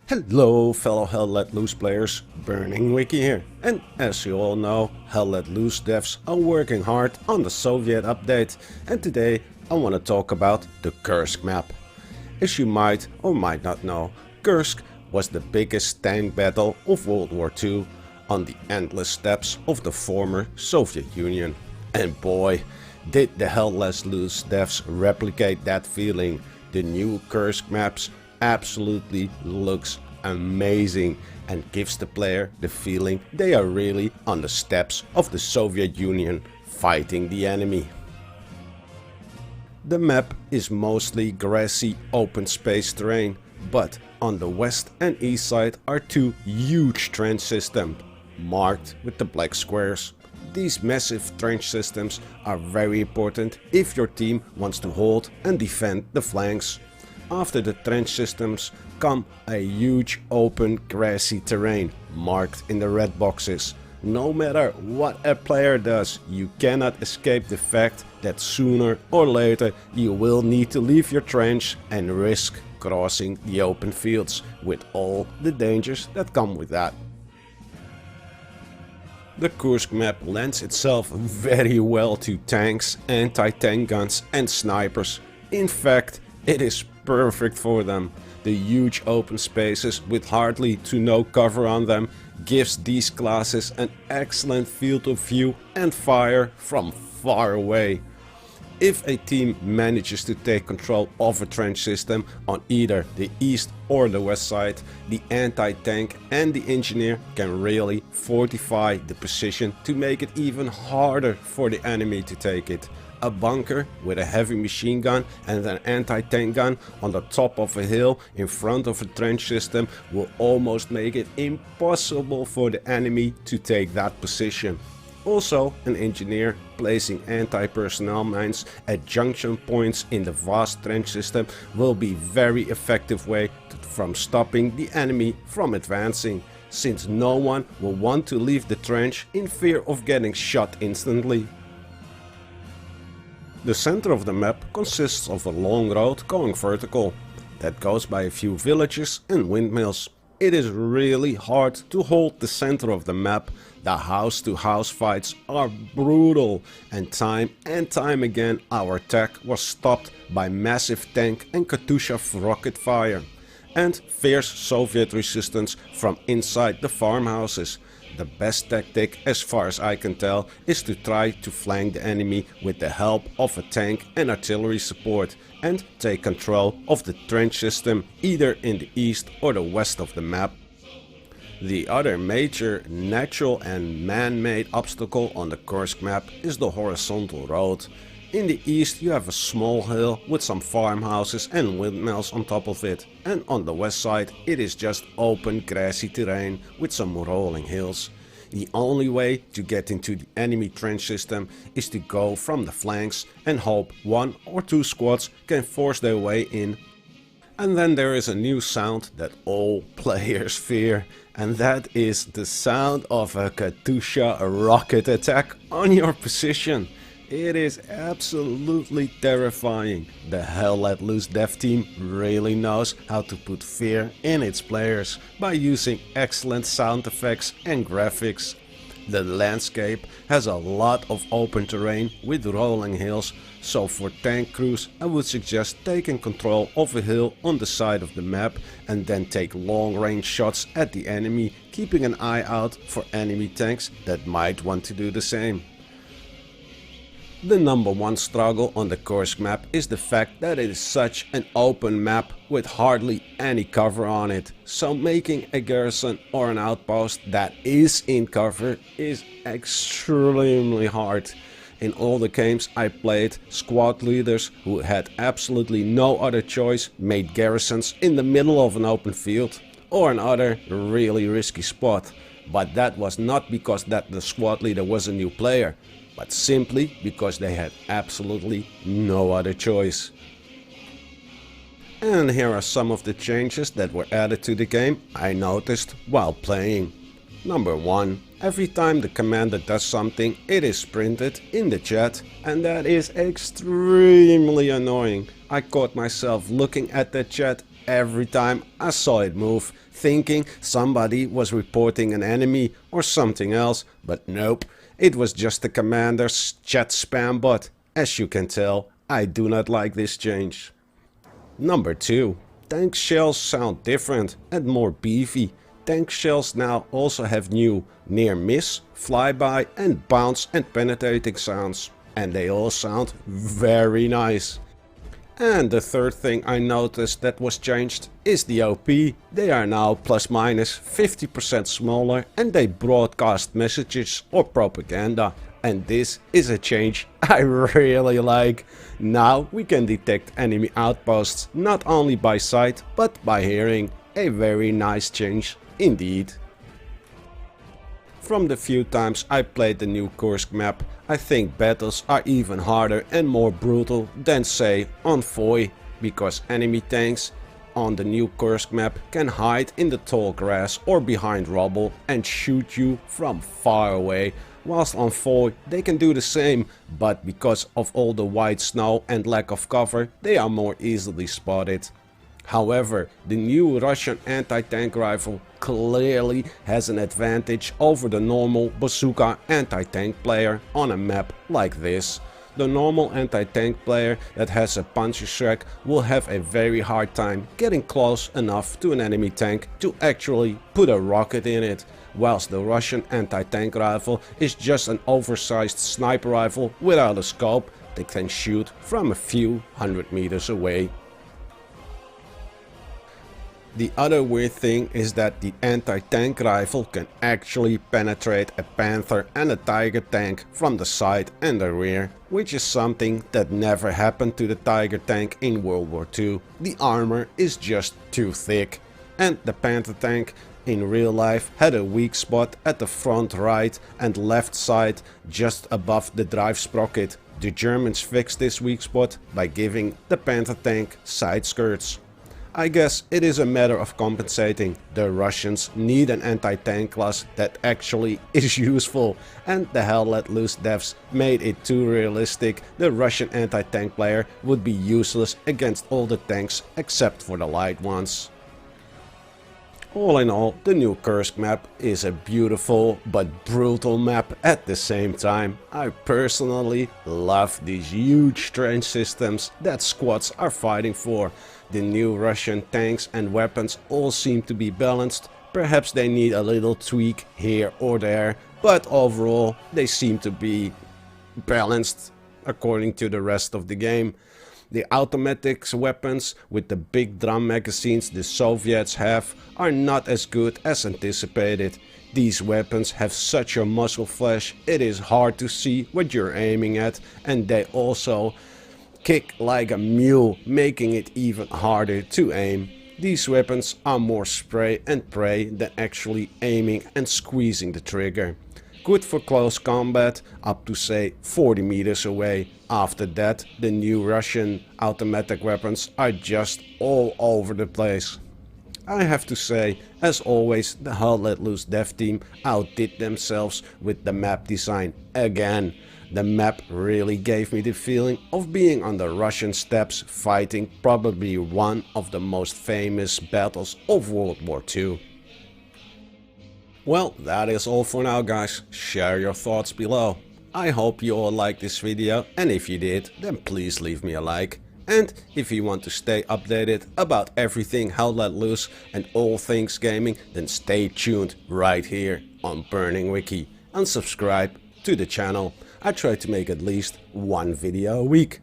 Hello fellow Hell Let Loose players, Burning Wiki here, and as you all know, Hell Let Loose devs are working hard on the Soviet update, and today I want to talk about the Kursk map. As you might or might not know, Kursk was the biggest tank battle of World War II on the endless steppes of the former Soviet Union. And boy, did the Hell Let Loose devs replicate that feeling. The new Kursk maps absolutely looks amazing and gives the player the feeling they are really on the steppes of the Soviet Union fighting the enemy. The map is mostly grassy open space terrain, but on the west and east side are two huge trench systems, marked with the black squares. These massive trench systems are very important if your team wants to hold and defend the flanks. After the trench systems come a huge open grassy terrain marked in the red boxes. No matter what a player does, you cannot escape the fact that sooner or later you will need to leave your trench and risk crossing the open fields with all the dangers that come with that. The Kursk map lends itself very well to tanks, anti-tank guns and snipers. In fact, it is perfect for them. The huge open spaces with hardly to no cover on them gives these classes an excellent field of view and fire from far away. If a team manages to take control of a trench system on either the east or the west side, the anti-tank and the engineer can really fortify the position to make it even harder for the enemy to take it. A bunker with a heavy machine gun and an anti-tank gun on the top of a hill in front of a trench system will almost make it impossible for the enemy to take that position. Also, an engineer placing anti-personnel mines at junction points in the vast trench system will be a very effective way from stopping the enemy from advancing, since no one will want to leave the trench in fear of getting shot instantly. The center of the map consists of a long road going vertical that goes by a few villages and windmills. It is really hard to hold the center of the map. The house-to-house fights are brutal, and time again our attack was stopped by massive tank and Katyusha rocket fire and fierce Soviet resistance from inside the farmhouses. The best tactic, as far as I can tell, is to try to flank the enemy with the help of a tank and artillery support and take control of the trench system either in the east or the west of the map. The other major natural and man-made obstacle on the Kursk map is the horizontal road. In the east you have a small hill with some farmhouses and windmills on top of it, and on the west side it is just open grassy terrain with some rolling hills. The only way to get into the enemy trench system is to go from the flanks and hope one or two squads can force their way in. And then there is a new sound that all players fear, and that is the sound of a Katyusha rocket attack on your position. It is absolutely terrifying. The Hell Let Loose dev team really knows how to put fear in its players by using excellent sound effects and graphics. The landscape has a lot of open terrain with rolling hills, so for tank crews I would suggest taking control of a hill on the side of the map and then take long range shots at the enemy, keeping an eye out for enemy tanks that might want to do the same. The number one struggle on the Kursk map is the fact that it is such an open map with hardly any cover on it, so making a garrison or an outpost that is in cover is extremely hard. In all the games I played, squad leaders who had absolutely no other choice made garrisons in the middle of an open field or another really risky spot, but that was not because that the squad leader was a new player, but simply because they had absolutely no other choice. And here are some of the changes that were added to the game I noticed while playing. Number 1. Every time the commander does something, it is printed in the chat, and that is extremely annoying. I caught myself looking at that chat every time I saw it move, thinking somebody was reporting an enemy or something else, but nope, it was just the commander's chat spam bot. As you can tell, I do not like this change. Number 2. Tank shells sound different and more beefy. Tank shells now also have new near miss, flyby and bounce and penetrating sounds. And they all sound very nice. And the third thing I noticed that was changed is the OP. They are now plus minus 50% smaller and they broadcast messages or propaganda. And this is a change I really like. Now we can detect enemy outposts not only by sight but by hearing. A very nice change indeed. From the few times I played the new Kursk map, I think battles are even harder and more brutal than say on Foy, because enemy tanks on the new Kursk map can hide in the tall grass or behind rubble and shoot you from far away, whilst on Foy they can do the same, but because of all the white snow and lack of cover they are more easily spotted. However, the new Russian anti-tank rifle clearly has an advantage over the normal bazooka anti-tank player on a map like this. The normal anti-tank player that has a punchy shrek will have a very hard time getting close enough to an enemy tank to actually put a rocket in it, whilst the Russian anti-tank rifle is just an oversized sniper rifle without a scope that can shoot from a few hundred meters away. The other weird thing is that the anti-tank rifle can actually penetrate a Panther and a Tiger tank from the side and the rear, which is something that never happened to the Tiger tank in World War II. The armor is just too thick. And the Panther tank in real life had a weak spot at the front right and left side just above the drive sprocket. The Germans fixed this weak spot by giving the Panther tank side skirts. I guess it is a matter of compensating. The Russians need an anti-tank class that actually is useful, and the Hell Let Loose devs made it too realistic. The Russian anti-tank player would be useless against all the tanks except for the light ones. All in all, the new Kursk map is a beautiful but brutal map at the same time. I personally love these huge trench systems that squads are fighting for. The new Russian tanks and weapons all seem to be balanced. Perhaps they need a little tweak here or there, but overall they seem to be balanced according to the rest of the game. The automatics weapons with the big drum magazines the Soviets have are not as good as anticipated. These weapons have such a muzzle flash, it is hard to see what you're aiming at, and they also kick like a mule, making it even harder to aim. These weapons are more spray and pray than actually aiming and squeezing the trigger. Good for close combat up to say 40 meters away. After that, the new Russian automatic weapons are just all over the place. I have to say, as always, the Hell Let Loose dev team outdid themselves with the map design again. The map really gave me the feeling of being on the Russian steppes fighting probably one of the most famous battles of World War II. Well, that is all for now, guys. Share your thoughts below. I hope you all liked this video, and if you did, then please leave me a like. And if you want to stay updated about everything Hell Let Loose and all things gaming, then stay tuned right here on Burning Wiki and subscribe to the channel. I try to make at least one video a week.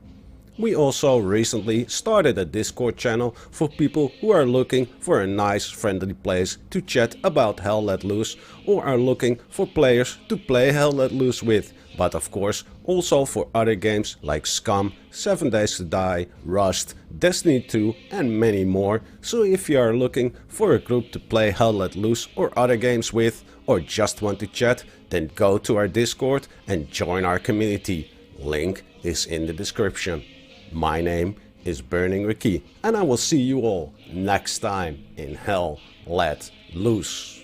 We also recently started a Discord channel for people who are looking for a nice friendly place to chat about Hell Let Loose or are looking for players to play Hell Let Loose with, but of course also for other games like Scum, 7 Days to Die, Rust, Destiny 2 and many more. So if you are looking for a group to play Hell Let Loose or other games with, or just want to chat, then go to our Discord and join our community. Link is in the description. My name is Burning Wiki, and I will see you all next time in Hell Let Loose.